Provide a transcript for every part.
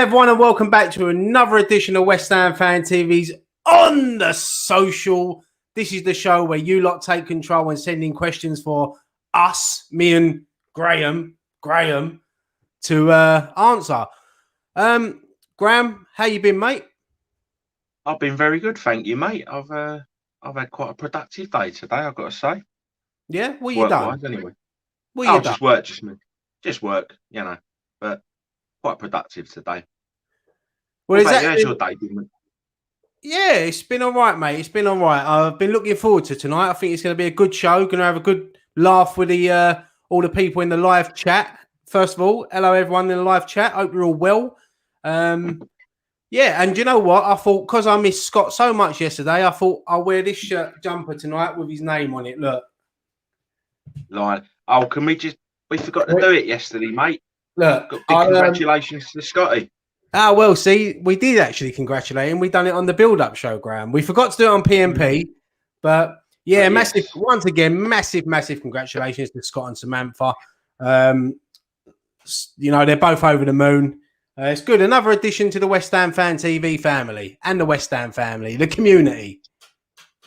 everyone, and welcome back to another edition of West Ham Fan TV's On The Social. This is the show where you lot take control and send in questions for us, me and Graham, to answer. Graham, how you been, mate? I've been very good, thank you, mate. I've had quite a productive day today, I've got to say. Yeah, what you done? Anyway. What you done? Just work, you know. But quite productive today. Well, how's your day been, mate? Yeah, it's been all right, mate. It's been all right. I've been looking forward to tonight. I think it's going to be a good show. Going to have a good laugh with the all the people in the live chat. First of all, hello everyone in the live chat. Hope you're all well. Yeah, and you know what? I thought because I missed Scott so much yesterday, I thought I'll wear this jumper tonight with his name on it. Look. Can we forgot to do it yesterday, mate. Look, congratulations to Scotty. Well, see, we did actually congratulate him. We done it on the build-up show, Graham. We forgot to do it on PMP, but yeah, massive congratulations to Scott and Samantha. You know, they're both over the moon. It's good. Another addition to the West Ham Fan TV family and the West Ham family, the community.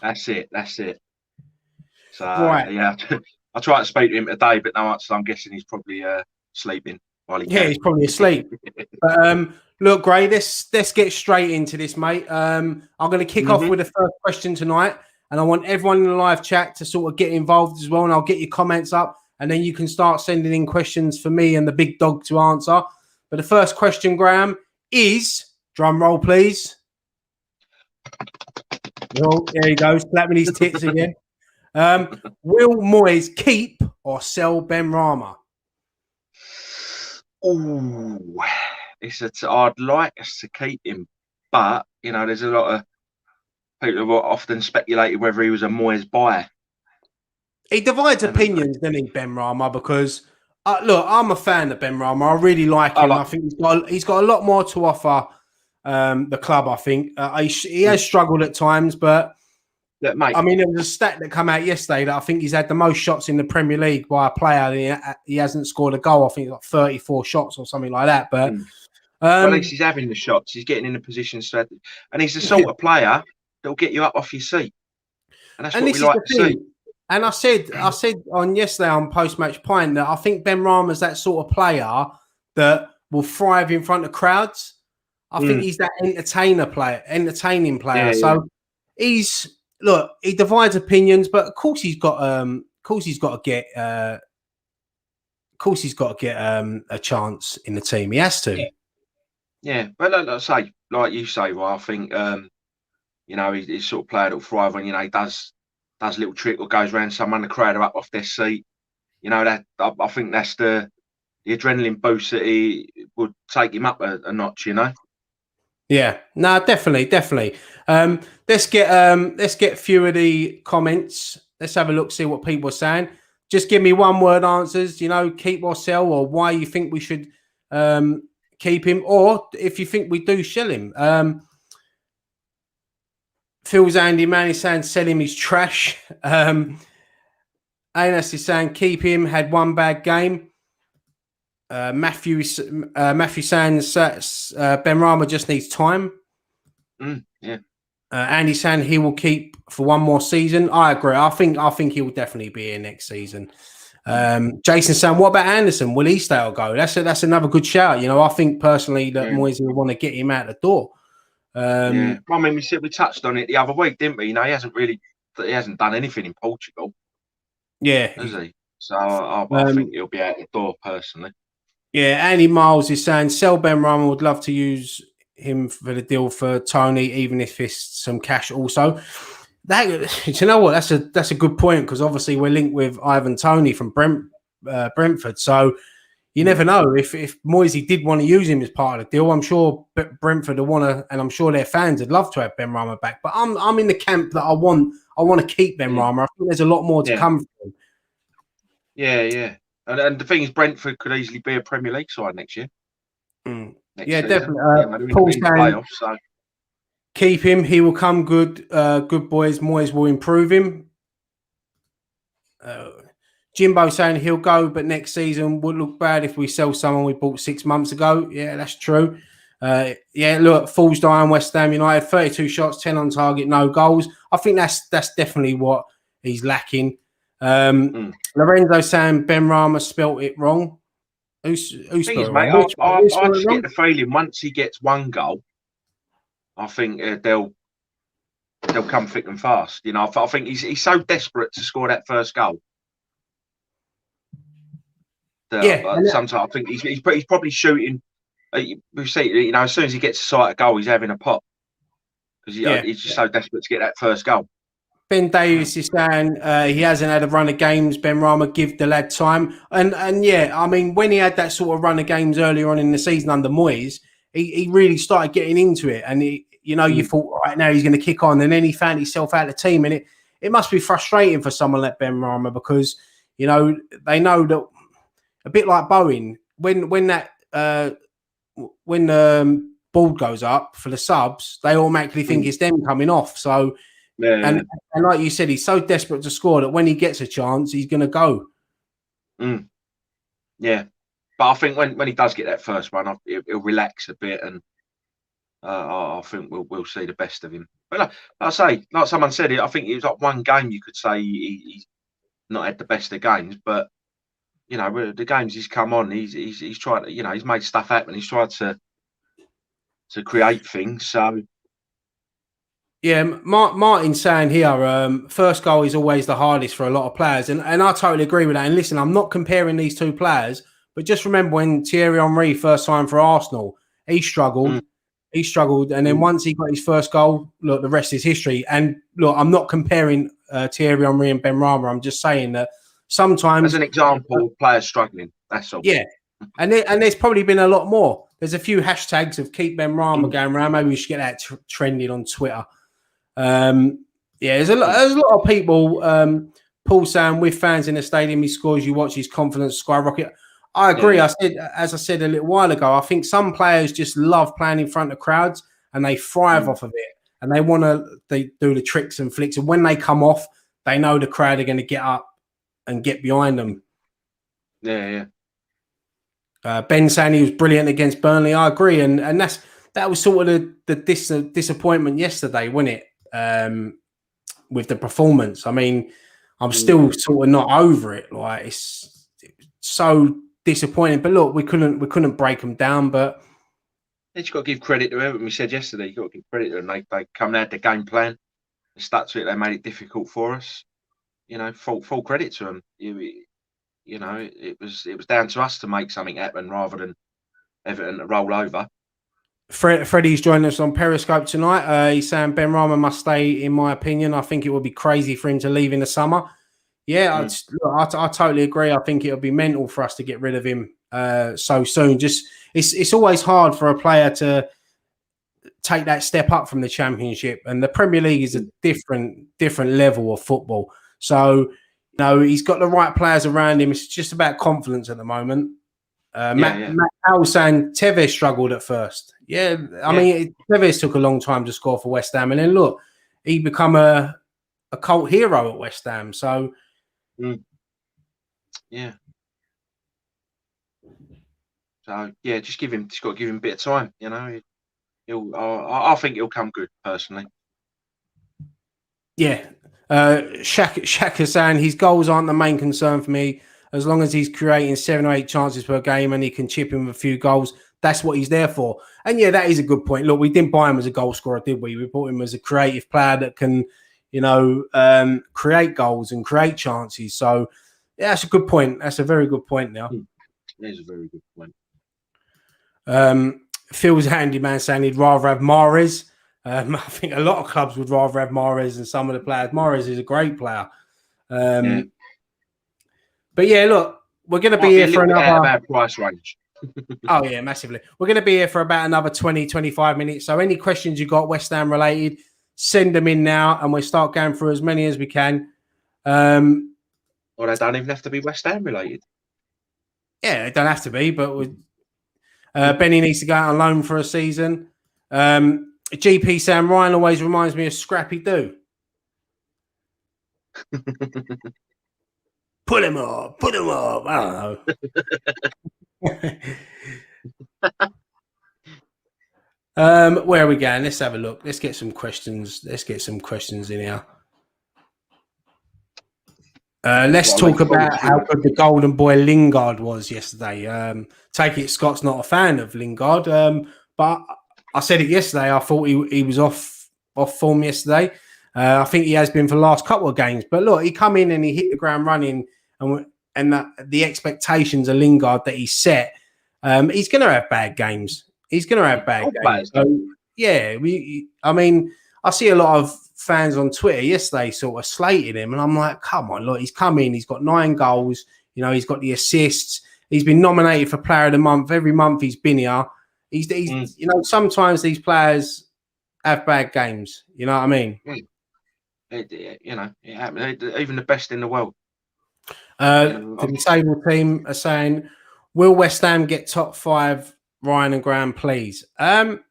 That's it. So, right. Yeah, I tried to speak to him today, but no answer. I'm guessing he's probably sleeping while he can. He's probably asleep. But look, Gray, let's get straight into this, mate. I'm going to kick off with the first question tonight, and I want everyone in the live chat to sort of get involved as well, and I'll get your comments up, and then you can start sending in questions for me and the big dog to answer. But the first question, Graham, is, drum roll, please. Oh, there he goes, slapping his tits again. Will Moyes keep or sell Benrahma? Oh, I'd like us to keep him, but you know, there's a lot of people who often speculated whether he was a Moyes buyer. He divides opinions, doesn't he, Benrahma? Because look, I'm a fan of Benrahma. I really like him. I think he's got a lot more to offer the club. I think he has struggled at times, but. Look, mate, I mean, there was a stat that came out yesterday that I think he's had the most shots in the Premier League by a player. He hasn't scored a goal. I think like 34 shots or something like that. But at least he's having the shots. He's getting in a position, and he's the sort of player that'll get you up off your seat. And that's what we like to see. And I said on yesterday on Post-Match Pint that I think Benrahma's that sort of player that will thrive in front of crowds. I think he's that entertaining player. Yeah, so he's. Look, he divides opinions, but of course he's got to get a chance in the team. He has to. Yeah. But like you say, well, I think you know, he's sort of player that'll thrive when, you know, he does a little trick or goes around someone, the crowd are up off their seat. You know, that I think that's the adrenaline boost that he would take him up a notch, you know. Yeah, no, definitely. Let's get a few of the comments. Let's have a look, see what people are saying. Just give me one word answers. You know, keep or sell, or why you think we should keep him, or if you think we do sell him. Phil's Andy Man is saying sell him, he's trash. Anas is saying keep him. Had one bad game. Matthew saying Benrahma just needs time. Yeah. Andy saying he will keep for one more season. I agree. I think he will definitely be here next season. Jason saying, what about Anderson? Will he stay or go? That's another good shout. You know, I think personally that Moyes will want to get him out the door. I mean, we touched on it the other week, didn't we? You know, he hasn't done anything in Portugal. Yeah, has he? So I think he'll be out the door personally. Yeah, Andy Miles is saying sell Benrahma. Would love to use him for the deal for Tony, even if it's some cash. Also, you know what? That's a good point, because obviously we're linked with Ivan Toney from Brentford. So you never know if Moyes did want to use him as part of the deal. I'm sure Brentford will want to, and I'm sure their fans would love to have Benrahma back. But I'm in the camp that I want to keep Benrahma. I think there's a lot more to come from him. Yeah. And the thing is, Brentford could easily be a Premier League side next year. Yeah, definitely. Paul's saying, keep him. He will come good. Good boys. Moyes will improve him. Jimbo saying he'll go, but next season would look bad if we sell someone we bought 6 months ago. Yeah, that's true. Yeah, look, Falls Down, West Ham United, 32 shots, 10 on target, no goals. I think that's definitely what he's lacking. Lorenzo saying Benrahma spelt it wrong. Who Thing spelled is, it mate, wrong? I Who spelled it just get wrong? the feeling once he gets one goal, I think they'll come thick and fast. You know, I think he's so desperate to score that first goal that Yeah, sometimes I think he's probably shooting. We see, you know, as soon as he gets a sight of goal, he's having a pop because he's just so desperate to get that first goal. Ben Davis is saying he hasn't had a run of games. Benrahma, give the lad time, and yeah, I mean when he had that sort of run of games earlier on in the season under Moyes, he really started getting into it, and you thought right now he's going to kick on, and then he found himself out of the team, and it must be frustrating for someone like Benrahma because they know that a bit like Bowen when that when the board goes up for the subs, they automatically think it's them coming off. So. And like you said, he's so desperate to score that when he gets a chance, he's going to go. Yeah, but I think when he does get that first one, he'll relax a bit, and I think we'll see the best of him. But like I say, like someone said, I think it was like one game you could say he's not had the best of games, but the games he's come on, he's tried to, he's made stuff happen. He's tried to create things. So. Yeah, Martin's saying here, first goal is always the hardest for a lot of players. And I totally agree with that. And listen, I'm not comparing these two players, but just remember when Thierry Henry first signed for Arsenal, he struggled. He struggled. And then once he got his first goal, look, the rest is history. And look, I'm not comparing Thierry Henry and Benrahma. I'm just saying that sometimes... As an example of players struggling, that's all. Yeah. And there's probably been a lot more. There's a few hashtags of keep Benrahma going around. Maybe we should get that trending on Twitter. There's a lot of people. Paul saying with fans in the stadium, he scores. You watch his confidence skyrocket. I agree. Yeah. As I said a little while ago, I think some players just love playing in front of crowds and they thrive off of it, and they do the tricks and flicks. And when they come off, they know the crowd are going to get up and get behind them. Yeah. Ben saying he was brilliant against Burnley. I agree, and that was sort of the disappointment yesterday, wasn't it? With the performance, I mean, I'm still sort of not over it. Like it's so disappointing. But look, we couldn't break them down. But you just got to give credit to everyone. We said yesterday, you got to give credit to them. They come out the game plan, they stuck to it. They made it difficult for us. Full credit to them. It was down to us to make something happen rather than Everton to roll over. Freddie's joining us on Periscope tonight. He's saying Benrahma must stay, in my opinion. I think it would be crazy for him to leave in the summer. Yeah, I totally agree. I think it would be mental for us to get rid of him so soon. Just it's always hard for a player to take that step up from the Championship, and the Premier League is a different level of football. So he's got the right players around him. It's just about confidence at the moment. Matt Powell saying Tevez struggled at first. I mean, Tevez took a long time to score for West Ham, and then look, he become a cult hero at West Ham. So, So just got to give him a bit of time. I think he'll come good personally. Yeah, Shaka saying his goals aren't the main concern for me. As long as he's creating 7 or 8 chances per game and he can chip in with a few goals, that's what he's there for. And yeah, that is a good point. Look, we didn't buy him as a goal scorer, did we? We bought him as a creative player that can, create goals and create chances. So yeah, that's a good point. That's a very good point now. It is a very good point. Phil's handyman saying he'd rather have Mahrez. I think a lot of clubs would rather have Mahrez than some of the players. Mahrez is a great player. But yeah, look, we're going to be here for another price range. Oh yeah, massively. We're going to be here for about another 20, 25 minutes. So any questions you got West Ham related, send them in now, and we'll start going through as many as we can. Or they don't even have to be West Ham related. Yeah, they don't have to be, but Benny needs to go out on loan for a season. GP Sam Ryan always reminds me of Scrappy Doo. Put him up. I don't know. Where are we going? Let's have a look. Let's get some questions. Let's get some questions in here. Let's talk about how good the golden boy Lingard was yesterday. Take it, Scott's not a fan of Lingard, but I said it yesterday. I thought he was off form yesterday. I think he has been for the last couple of games. But look, he come in and he hit the ground running, and the expectations of Lingard that he set, he's going to have bad games. He's going to have bad games. So, yeah, I mean, I see a lot of fans on Twitter yesterday sort of slated him, and I'm like, come on, look, he's come in, he's got 9 goals, you know, he's got the assists, he's been nominated for Player of the Month every month he's been here. He's you know, sometimes these players have bad games, you know what I mean? You know, it happens. Even the best in the world. The disabled team are saying, will West Ham get top 5, Ryan and Graham, please? Look,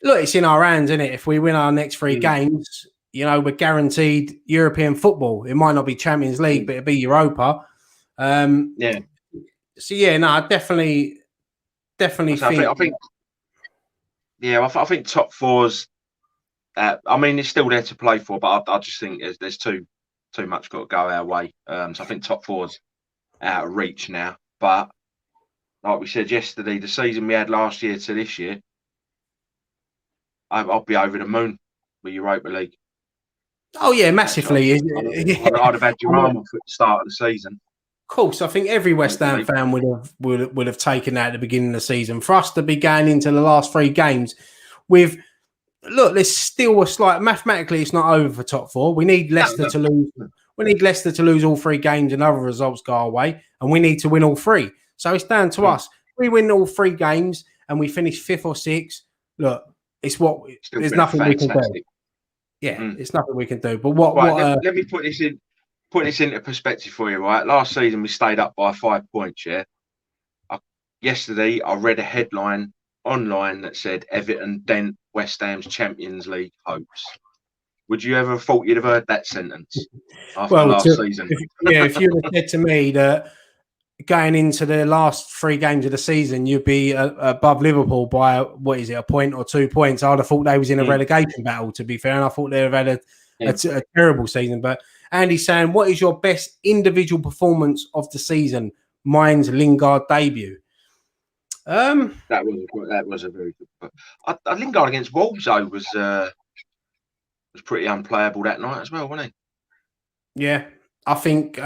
it's in our hands, isn't it? If we win our next 3 games, you know, we're guaranteed European football. It might not be Champions League, but it'll be Europa. Yeah. So yeah, no, I definitely think. I think top 4's. I mean, it's still there to play for, but I just think there's too much got to go our way. So I think top 4's out of reach now. But like we said yesterday, the season we had last year to this year, I'll be over the moon with Europa League. Oh yeah, massively. I'd have had Benrahma for the start of the season. Of course, I think every West Ham fan would have taken that at the beginning of the season. For us to be going into the last 3 games with, look, there's still a slight, mathematically it's not over for top 4. We need Leicester to lose. We need Leicester to lose all 3 games and other results go our way, and we need to win all 3. So it's down to us. If we win all 3 games and we finish 5th or 6th, look, there's nothing we can do. Yeah, it's nothing we can do. But let me put this into perspective for you, right? Last season we stayed up by 5 points, yeah. Yesterday I read a headline online that said Everton dent West Ham's Champions League hopes. Would you ever have thought you'd have heard that sentence after last season? If you had said to me that going into the last 3 games of the season, you'd be above Liverpool by, what is it, a point or 2 points. I'd have thought they was in a relegation battle, to be fair, and I thought they'd have had a terrible season. But Andy's saying, what is your best individual performance of the season? Mine's Lingard debut. That was a very good. Lingard against Wolves though was pretty unplayable that night as well, wasn't he? Yeah, I think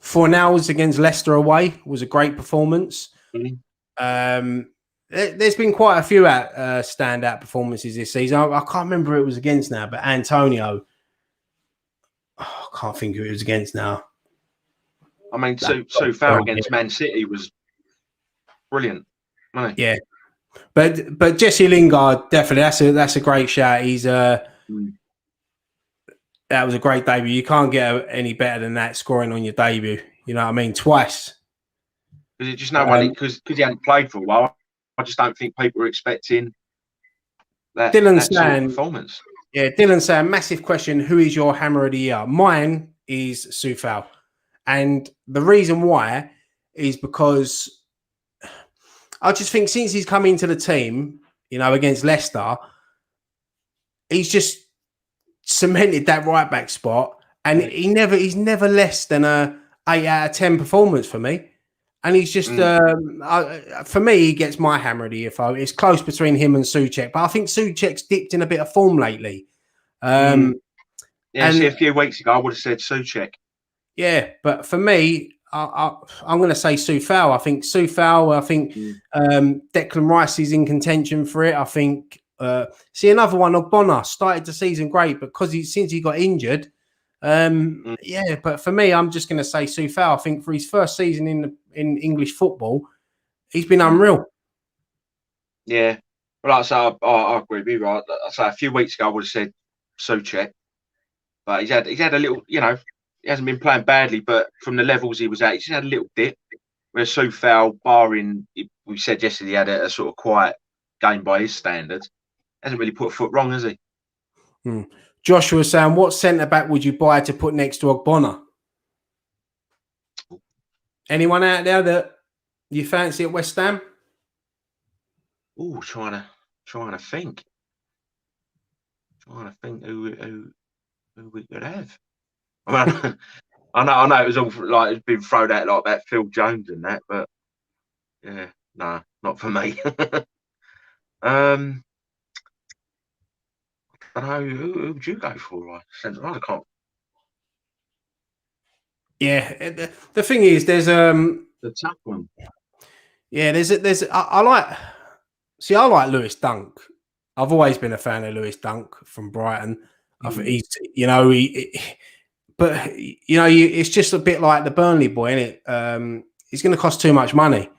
Fornals against Leicester away was a great performance. There's been quite a few standout performances this season. I can't remember who it was against now, but Antonio. I can't think who it was against now. I mean, Soufal against Man City was brilliant, wasn't he? Yeah, but Jesse Lingard, definitely, that's a great shout. He's that was a great debut. You can't get any better than that, scoring on your debut. You know what I mean? Twice. Because just because he hadn't played for a while. I just don't think people were expecting that sort of performance. Yeah, Dylan saying, massive question, who is your hammer of the year? Mine is Soufal. And the reason why is because I just think since he's come into the team, you know, against Leicester, he's just cemented that right back spot. And he's never less than a 8 out of 10 performance for me. And he's just, for me, he gets my hammer of the year. It's close between him and Souček, but I think Souček's dipped in a bit of form lately. A few weeks ago, I would have said Souček. Yeah, but for me, I'm going to say Soufal. I think Soufal. I think Declan Rice is in contention for it. I think. See another one. Ogbonna started the season great, but since he got injured. Yeah, but for me, I'm just going to say Soufal. I think for his first season in English football, he's been unreal. Yeah, well, like I say, I agree with you. Right, I say a few weeks ago, I would have said Souček, but he's had a little, you know, he hasn't been playing badly, but from the levels he was at, he's had a little dip. Whereas Soufal, barring we said yesterday, he had a sort of quiet game by his standards, hasn't really put a foot wrong, has he? Joshua saying, what centre back would you buy to put next to Ogbonna? Anyone out there that you fancy at West Ham? Oh, trying to. Trying to think. Who we could have. I mean, I know it was all like it's been thrown out like about Phil Jones and that, but yeah, no, not for me. I don't know who would you go for? Right, centre. I can't. Yeah, the thing is, there's The tough one. yeah, I like. See, I like Lewis Dunk. I've always been a fan of Lewis Dunk from Brighton. I think he's, but it's just a bit like the Burnley boy, isn't it? He's going to cost too much money.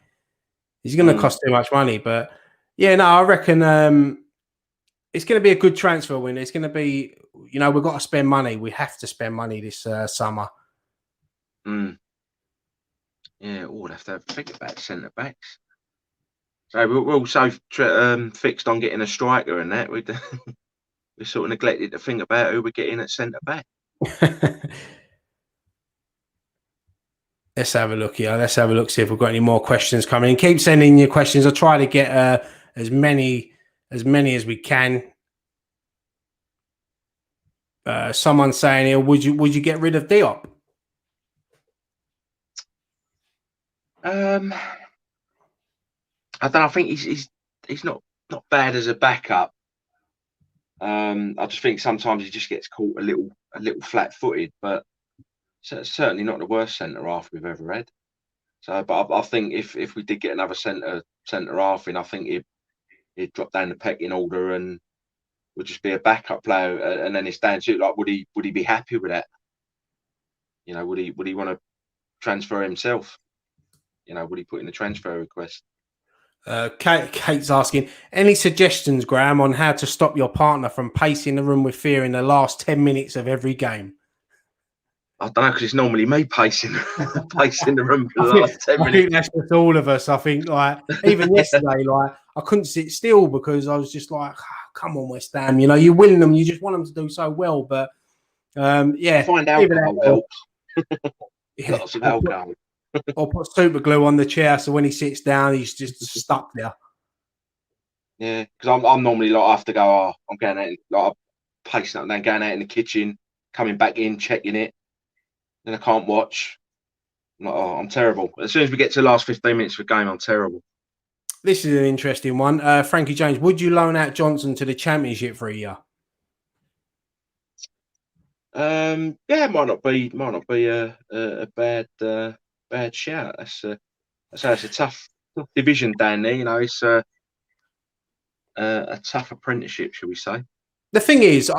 He's going to cost too much money, but yeah, no, I reckon it's going to be a good transfer window. It's going to be, we've got to spend money. We have to spend money this summer. Yeah, we'll have to think about centre backs. So we're also fixed on getting a striker and that. We sort of neglected to think about who we're getting at centre back. Let's have a look here. Let's have a look, see if we've got any more questions coming in. Keep sending your questions. I'll try to get as many as we can. Someone's saying here, would you get rid of Diop? I don't know. I think he's not bad as a backup. I just think sometimes he just gets caught a little flat-footed, but certainly not the worst centre half we've ever had. So, but I think if we did get another centre half in, I think he'd drop down the pecking order and would just be a backup player. And then it's down to like, would he be happy with that? Would he want to transfer himself? Would he put in a transfer request? Kate's asking, any suggestions, Graham, on how to stop your partner from pacing the room with fear in the last 10 minutes of every game? I don't know, because it's normally me pacing the room for the last 10 minutes. I think that's just all of us. I think, like, even yesterday, like, I couldn't sit still because I was just like, come on, West Ham. You win them. You just want them to do so well. But, yeah. I find alcohol helps. Yeah. Lots of alcohol. Or put super glue on the chair so when he sits down, he's just stuck there. Yeah, because I'm normally like, I have to go, I'm going out, like, I'm pacing up and then going out in the kitchen, coming back in, checking it. Then I can't watch. I'm like, I'm terrible. As soon as we get to the last 15 minutes of the game, I'm terrible. This is an interesting one. Frankie James, would you loan out Johnson to the Championship for a year? Yeah, it might not be a bad shout. That's a tough division down there. It's a tough apprenticeship, shall we say? The thing is,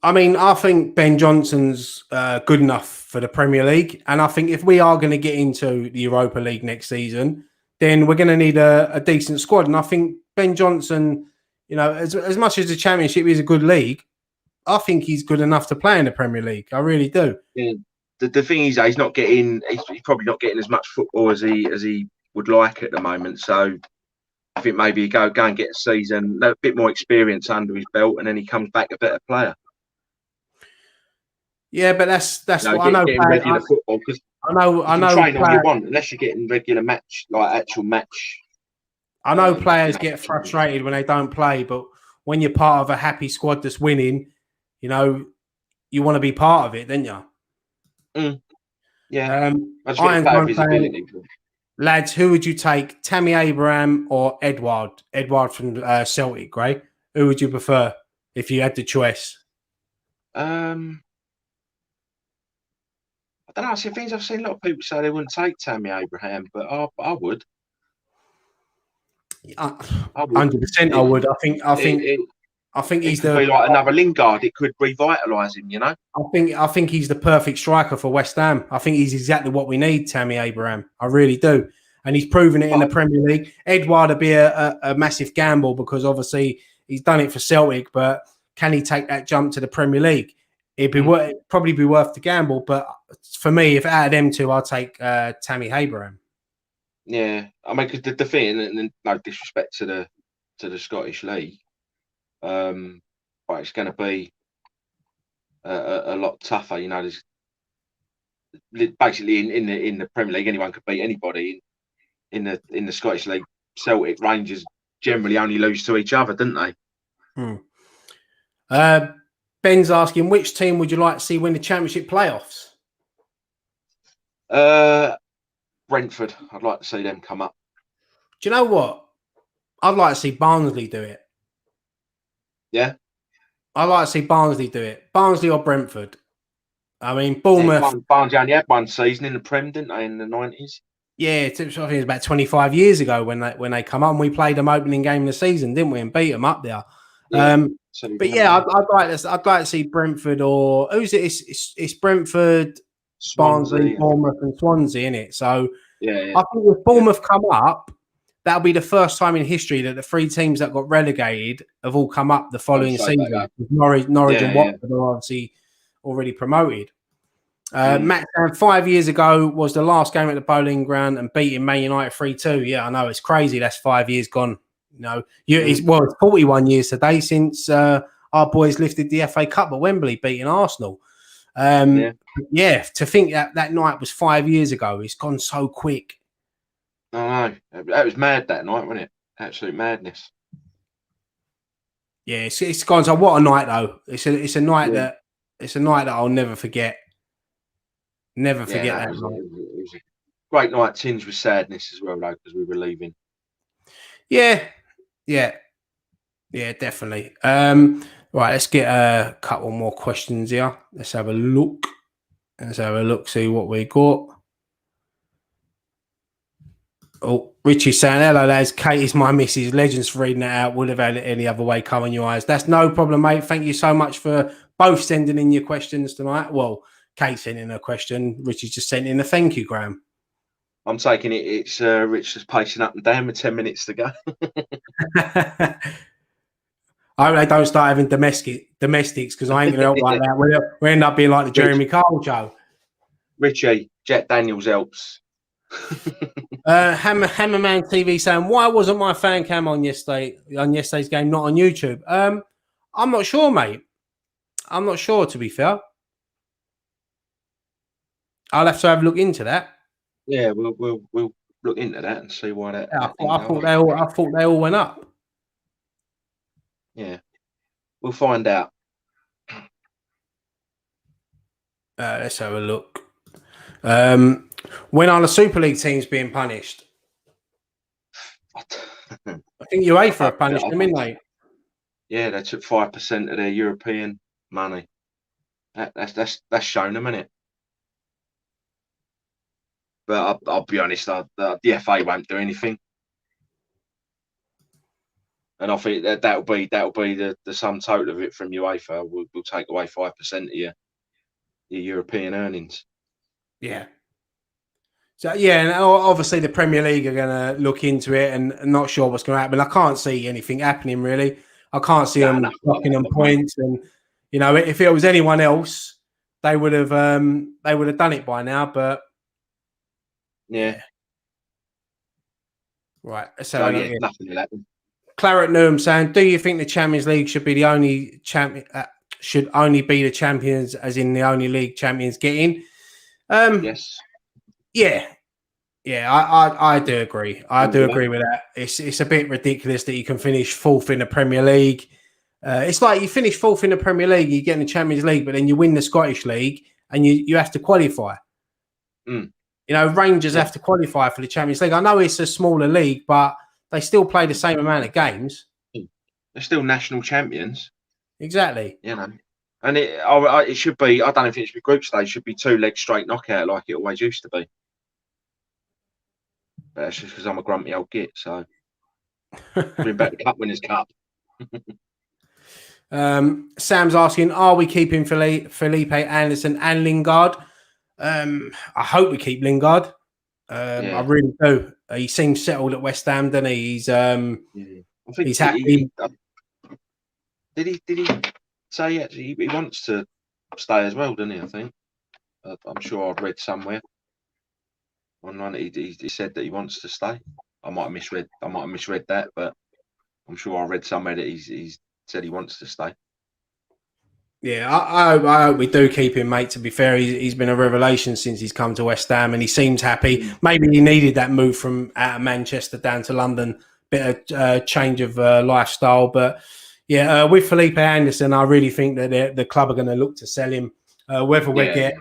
I think Ben Johnson's good enough for the Premier League, and I think if we are going to get into the Europa League next season, then we're going to need a decent squad. And I think Ben Johnson, as much as the Championship is a good league, I think he's good enough to play in the Premier League. I really do. Yeah. The thing is, he's not getting. He's probably not getting as much football as he would like at the moment. So I think maybe go and get a season, a bit more experience under his belt, and then he comes back a better player. Yeah, but that's what I know. Getting regular football, because I know. Train all you want, unless you're getting regular match, like actual match. I know players get frustrated when they don't play, but when you're part of a happy squad that's winning, you want to be part of it, don't you? Yeah. I just get player visibility. Lads, who would you take, Tammy Abraham or Edouard? Edouard from Celtic, Gray. Who would you prefer if you had the choice? I don't know. I've seen a lot of people say they wouldn't take Tammy Abraham, but I would. 100%, I would. I think he's be like another Lingard. It could revitalise him, I think he's the perfect striker for West Ham. I think he's exactly what we need, Tammy Abraham. I really do. And he's proven it in the Premier League. Edouard would be a massive gamble because obviously he's done it for Celtic, but can he take that jump to the Premier League? It'd probably be worth the gamble. But for me, if out of them two, I'll take Tammy Abraham. Yeah, I mean, because the thing, and no disrespect to the Scottish League, but it's going to be a lot tougher. There's basically in the Premier League, anyone could beat anybody. In the Scottish League, Celtic, Rangers, generally only lose to each other, didn't they? Ben's asking, which team would you like to see win the Championship playoffs? Brentford. I'd like to see them come up. Do you know what? I'd like to see Barnsley do it. Yeah. I'd like to see Barnsley do it. Barnsley or Brentford. I mean, Bournemouth. Yeah, Barnsley only had one season in the Prem, didn't they, in the 90s? Yeah, I think it was about 25 years ago when they come up, and we played them opening game of the season, didn't we? And beat them up there. Yeah. But yeah, I'd like to see Brentford or who's it? It's Brentford, Swansea, Barnsley, Bournemouth, and Swansea, in it. So yeah. I think if Bournemouth come up, that'll be the first time in history that the three teams that got relegated have all come up the following season. Norwich and Watford are obviously already promoted. Matt, 5 years ago was the last game at the Bowling Ground and beating Man United 3-2. Yeah, I know, it's crazy. That's 5 years gone. It's 41 years today since our boys lifted the FA Cup at Wembley, beating Arsenal. To think that night was 5 years ago, it's gone so quick. I know. That was mad that night, wasn't it? Absolute madness. Yeah, it's gone. So what a night though. It's a night that I'll never forget. Never forget that night. It was a great night, tinged with sadness as well, though, because we were leaving. Yeah, definitely. Right, let's get a couple more questions here. Let's have a look. See what we got. Oh, Richie's saying, hello, lads. Kate is my missus. Legends for reading that out. Would have had it any other way coming your eyes. That's no problem, mate. Thank you so much for both sending in your questions tonight. Well, Kate sent in a question. Richie's just sent in a thank you, Graham. I'm taking it. It's Rich just pacing up and down with 10 minutes to go. I hope they don't start having domestics because I ain't going to help like that. We end up being like the Jeremy Kyle show. Richie, Jack Daniels helps. Hammerman TV saying, why wasn't my fan cam on yesterday's game, not on YouTube? I'm not sure, mate. I'm not sure, to be fair. I'll have to have a look into that. Yeah, we'll look into that and see why that. Yeah, I thought they all went up. Yeah, we'll find out. Let's have a look. When are the Super League teams being punished? I think UEFA have punished them, didn't they? Yeah, they took 5% of their European money. That's shown them, isn't it? But I'll be honest, the FA won't do anything, and I think that'll be the sum total of it from UEFA. We'll take away 5% of your European earnings. Yeah. So yeah, and obviously the Premier League are going to look into it, and I'm not sure what's going to happen. I can't see anything happening really. I can't see them knocking them points, and if it was anyone else, they would have done it by now. But yeah. Right. So yeah, nothing will happen. Claret Newham saying, do you think the Champions League should be the only champion? Should only be the champions, as in the only league champions get in? Yes. Yeah, I do agree. I do agree with that. It's a bit ridiculous that you can finish fourth in the Premier League. It's like you finish fourth in the Premier League, you get in the Champions League, but then you win the Scottish League and you have to qualify. Rangers have to qualify for the Champions League. I know it's a smaller league, but they still play the same amount of games. They're still national champions. Exactly. And it should be, I don't know if it should be group stage, it should be 2 leg straight knockout like it always used to be. But that's just because I'm a grumpy old git, so bring back the Cup Winners' Cup. Sam's asking, are we keeping Felipe Anderson and Lingard? I hope we keep Lingard. I really do. He seems settled at West Ham, doesn't he? I think he's happy. Did he say he wants to stay as well, doesn't he? I think. I'm sure I've read somewhere online he said that he wants to stay. I might have misread that, but I'm sure I read somewhere that he's said he wants to stay. Yeah, I hope we do keep him, mate. To be fair, he's been a revelation since he's come to West Ham, and he seems happy. Maybe he needed that move from out of Manchester down to London bit of change of lifestyle. But yeah, with Felipe Anderson, I really think that the club are going to look to sell him. Whether we get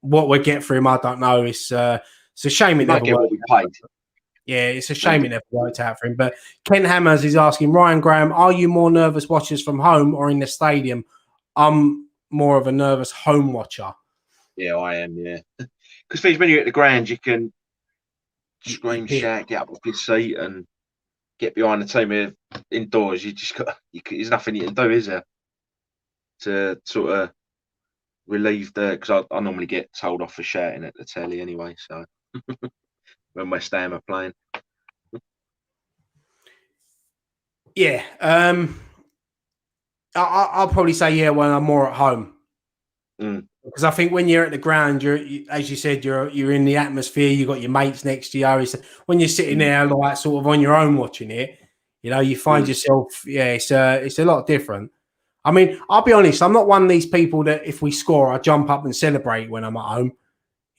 what we get for him, I don't know. It's a shame it might never get worked. what we paid. Yeah, it's a shame it never worked out for him. But Ken Hammers is asking, Ryan Graham, are you more nervous watchers from home or in the stadium? I'm more of a nervous home watcher. Yeah, I am, yeah. Because when you're at the ground, you can scream, shout, get up off your seat and get behind the team. Indoors, there's nothing you can do, is there? To sort of relieve because I normally get told off for shouting at the telly anyway, so when West Ham are playing. Yeah, I'll probably say yeah when I'm more at home, because I think when you're at the ground, as you said, you're in the atmosphere. You got your mates next to you. When you're sitting there, like sort of on your own watching it, you find yourself. Yeah, it's a lot different. I mean, I'll be honest. I'm not one of these people that if we score, I jump up and celebrate when I'm at home.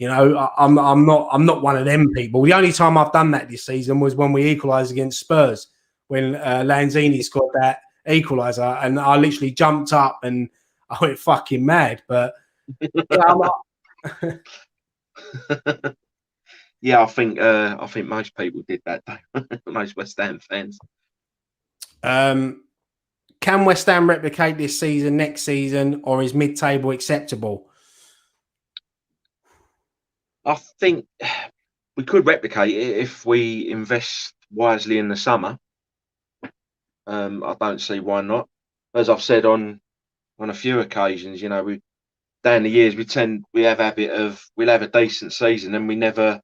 I'm not one of them people. The only time I've done that this season was when we equalised against Spurs, when Lanzini scored that equaliser, and I literally jumped up and I went fucking mad. But yeah, I'm not. Yeah, I think most people did that day. Most West Ham fans. Can West Ham replicate this season next season, or is mid-table acceptable? I think we could replicate it if we invest wisely in the summer. I don't see why not. As I've said on a few occasions, we down the years we have a habit of we'll have a decent season and we never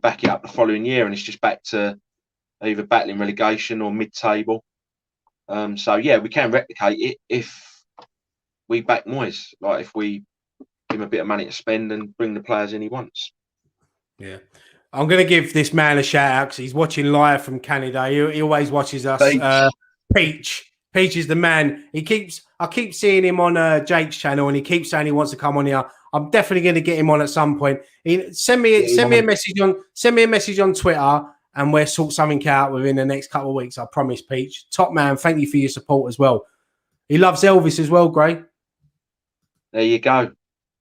back it up the following year, and it's just back to either battling relegation or mid-table. So yeah, we can replicate it if we back Moyes, like if we give him a bit of money to spend and bring the players in he wants. Yeah. I'm going to give this man a shout out because he's watching live from Canada. He always watches us. Peach is the man. I keep seeing him on Jake's channel, and he keeps saying he wants to come on here. I'm definitely going to get him on at some point. Send me a message on Twitter, and we'll sort something out within the next couple of weeks. I promise, Peach. Top man. Thank you for your support as well. He loves Elvis as well, Gray. There you go.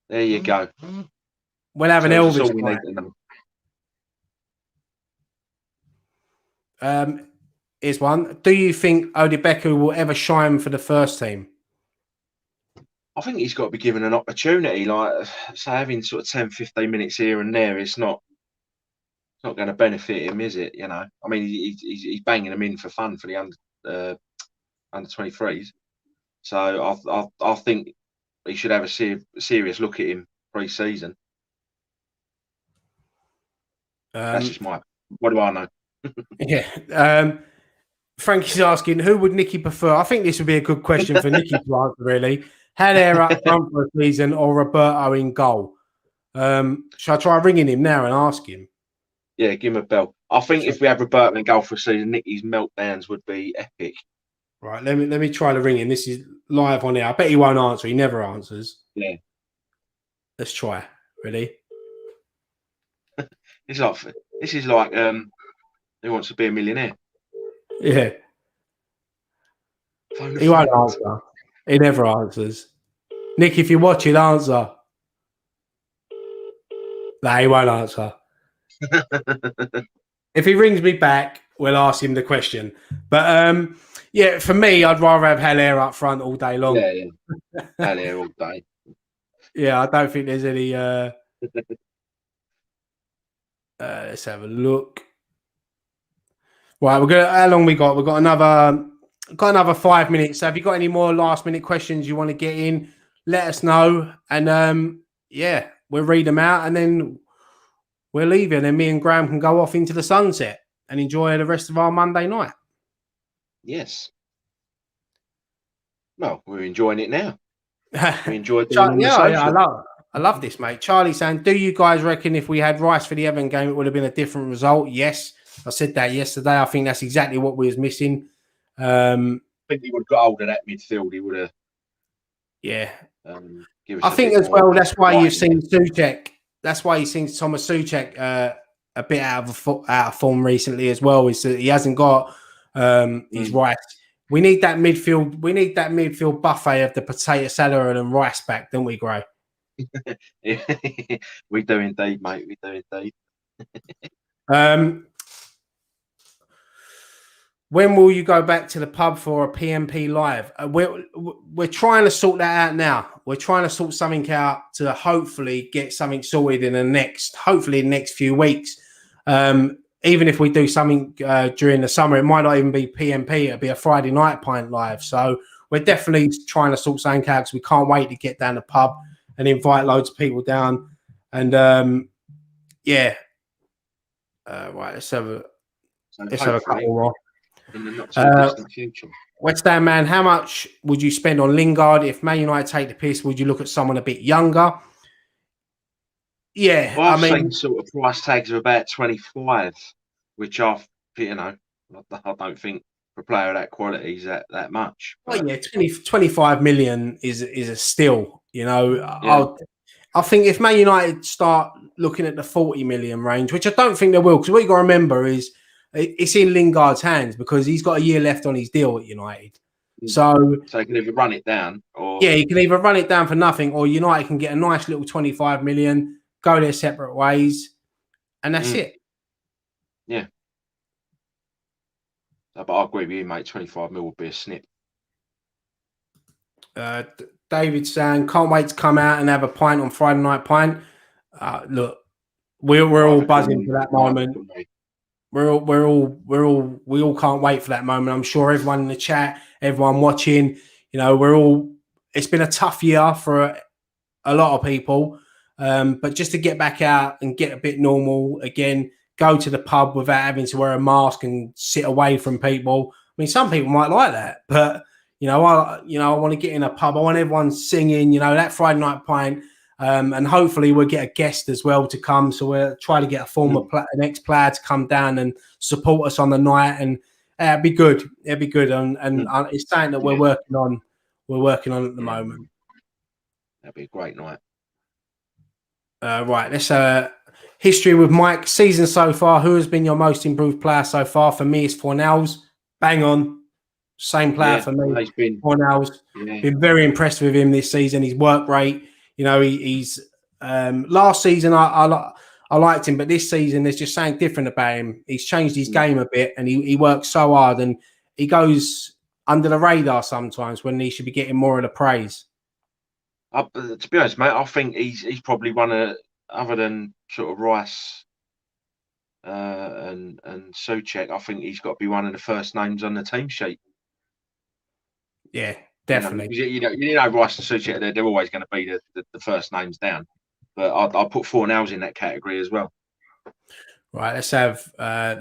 We'll have an Elvis. Here's one. Do you think Odebeko will ever shine for the first team? I think he's got to be given an opportunity. Like, so having sort of 10, 15 minutes here and there, it's not going to benefit him, is it? I mean, he's banging them in for fun for the under 23s. So I think he should have a serious look at him pre-season. That's just what do I know? Yeah. Frankie's asking, who would Nicky prefer? I think this would be a good question for Nicky to answer, really. Haller up front for a season or Roberto in goal? Shall I try ringing him now and ask him? Yeah, give him a bell. I think if we had Roberto in goal for a season, Nicky's meltdowns would be epic. Right, let me try to ring him. This is live on air. I bet he won't answer. He never answers. Yeah. Let's try. Ready? This is like Who Wants to Be a Millionaire? Yeah. He won't answer. He never answers. Nick, if you watch it, answer. No, he won't answer. If he rings me back, we'll ask him the question. But yeah, for me, I'd rather have Haller up front all day long. Yeah. Haller all day. Yeah, I don't think there's any. Let's have a look. Right, how long we got? We've got another 5 minutes. So have you got any more last minute questions you want to get in? Let us know, and yeah, we'll read them out, and then we'll leave you. And then me and Graham can go off into the sunset and enjoy the rest of our Monday night. Yes. Well, we're enjoying it now. We enjoyed it. I love this, mate. Charlie saying, do you guys reckon if we had Rice for the Everton game, it would have been a different result? Yes. I said that yesterday. I think that's exactly what we was missing. I think he would have got hold of that midfield. He would have. Yeah. I think as well, that's why you've seen Souček. That's why you've seen Thomas Souček a bit out of form recently as well. Is that he hasn't got is rice. We need that midfield. We need that midfield buffet of the potato salad and rice back, don't we, Gray? We do indeed, mate. We do indeed. When will you go back to the pub for a PMP live? We're trying to sort that out now. We're trying to sort something out to hopefully get something sorted in the next few weeks. Even if we do something during the summer, it might not even be PMP. It'll be a Friday night pint live. So we're definitely trying to sort something out because we can't wait to get down the pub and invite loads of people down. And right, let's have a couple more. In the not too distant future. West Ham man, how much would you spend on Lingard if Man United take the piss? Would you look at someone a bit younger? Yeah, well, I've seen sort of price tags of about 25, which I don't think for a player of that quality is that much. But... Well, yeah, 25 million is a steal. You know, I think if Man United start looking at the 40 million range, which I don't think they will, because what you got to remember is it's in Lingard's hands because he's got a year left on his deal at United. So he can either run it down or... Yeah, he can either run it down for nothing or United can get a nice little 25 million, go their separate ways, and that's it. Yeah. But I agree with you, mate. 25 mil would be a snip. David saying, can't wait to come out and have a pint on Friday night pint. Look, we're all buzzing for that moment. We all can't wait for that moment. I'm sure everyone in the chat, everyone watching, you know, it's been a tough year for a lot of people. But just to get back out and get a bit normal again, go to the pub without having to wear a mask and sit away from people. I mean, some people might like that, but I want to get in a pub. I want everyone singing, that Friday night pint. And hopefully we'll get a guest as well to come. So we'll try to get an ex-player to come down and support us on the night, and it'd be good. It'd be good, and it's something that we're working on. We're working on at the moment. That'd be a great night. Right, let's history with Mike. Season so far. Who has been your most improved player so far? For me, it's Fornals. Bang on. Same player for me. Fornals. Been very impressed with him this season. His work rate. He's last season I liked him, but this season there's just something different about him. He's changed his game a bit, and he works so hard, and he goes under the radar sometimes when he should be getting more of the praise. To be honest, mate, I think he's probably one of, other than sort of Rice and Souček, I think he's got to be one of the first names on the team sheet. Yeah. Definitely. Rice and Souček, they're always going to be the first names down. But I'll put Fornals in that category as well. Right, let's have a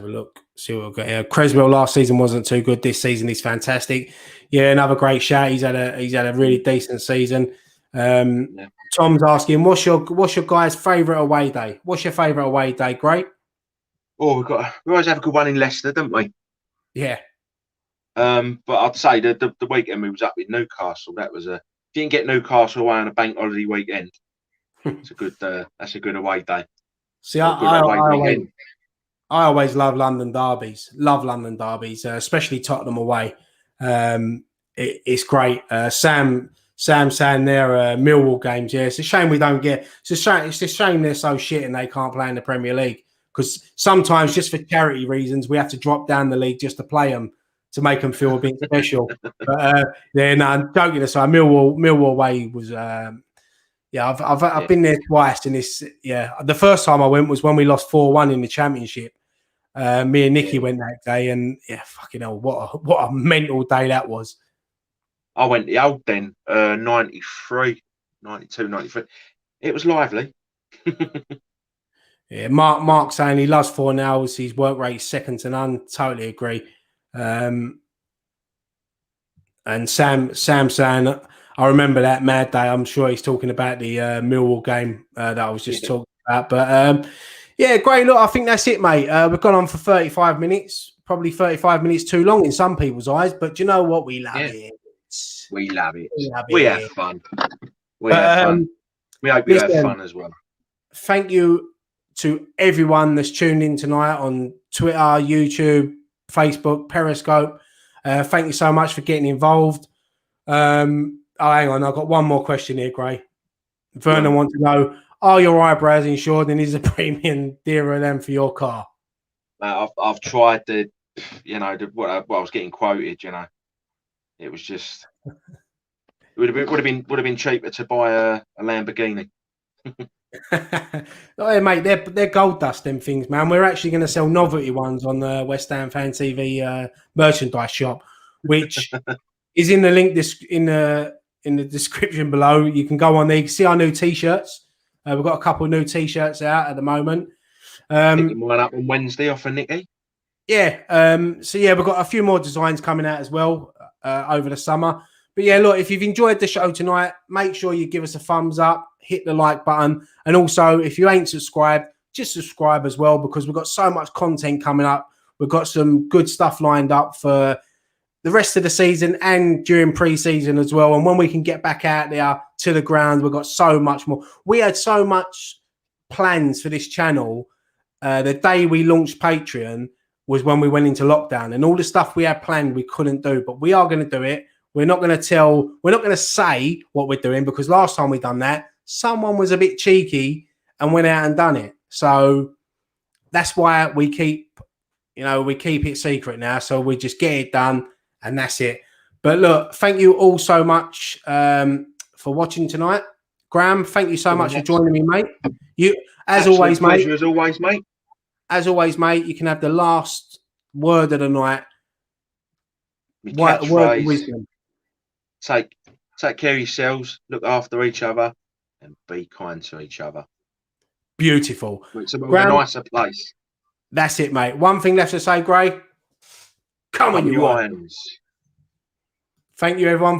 look. See what we've got here. Creswell last season wasn't too good. This season he's fantastic. Yeah, another great shout. He's had a really decent season. Tom's asking, what's your guys' favourite away day? What's your favourite away day? Great. Oh, we always have a good one in Leicester, don't we? Yeah. But I'd say the weekend we was up in Newcastle. That was if you can get Newcastle away on a bank holiday weekend, it's a good. That's a good away day. See, I always love London derbies. Love London derbies, especially Tottenham away. It's great. Sam saying their Millwall games. Yeah, it's a shame we don't get. It's a shame they're so shit and they can't play in the Premier League, because sometimes just for charity reasons we have to drop down the league just to play them, to make them feel a bit special. But joking aside, Millwall way was I've been there twice, and the first time I went was when we lost 4-1 in the Championship. Me and Nicky went that day, and fucking hell, what a mental day that was. I went the old then, 93, 92, 93. It was lively. Yeah, Mark saying he loves Fornals. His work rate is second to none. Totally agree. And Sam saying, I remember that mad day. I'm sure he's talking about the Millwall game that I was just talking about. But great. Look, I think that's it, mate. We've gone on for 35 minutes, probably 35 minutes too long in some people's eyes. But you know what? We love it. We love it. We have fun. We have fun. We hope you have fun as well. Thank you to everyone that's tuned in tonight on Twitter, YouTube, Facebook, Periscope. Thank you so much for getting involved. Hang on. I've got one more question here, Gray. Vernon wants to know, are your eyebrows insured and is a premium dearer than for your car? I've tried what I was getting quoted, It was just it would have been cheaper to buy a Lamborghini. Hey, mate, they're gold dust, them things, man. We're actually going to sell novelty ones on the West Ham Fan TV merchandise shop, which is in the link in the description below. You can go on there. You can see our new t-shirts. We've got a couple of new t-shirts out at the moment. Picking mine up on Wednesday off of Nicky. Yeah. So yeah, we've got a few more designs coming out as well over the summer. But yeah, look, if you've enjoyed the show tonight, make sure you give us a thumbs up, hit the like button. And also, if you ain't subscribed, just subscribe as well, because we've got so much content coming up. We've got some good stuff lined up for the rest of the season and during pre-season as well. And when we can get back out there to the ground, we've got so much more. We had so much plans for this channel. The day we launched Patreon was when we went into lockdown, and all the stuff we had planned we couldn't do, but we are going to do it. We're not going to say what we're doing, because last time we done that, someone was a bit cheeky and went out and done it. So that's why we keep it secret now. So we just get it done and that's it. But look, thank you all so much for watching tonight. Graham, thank you so much for joining me, mate. As always, mate. As always, mate. As always, mate, you can have the last word of the night. Word of wisdom. Take care of yourselves, look after each other, and be kind to each other. Beautiful. It's a nicer place. That's it, mate. One thing left to say, Gray. Come on, you irons. Thank you, everyone, for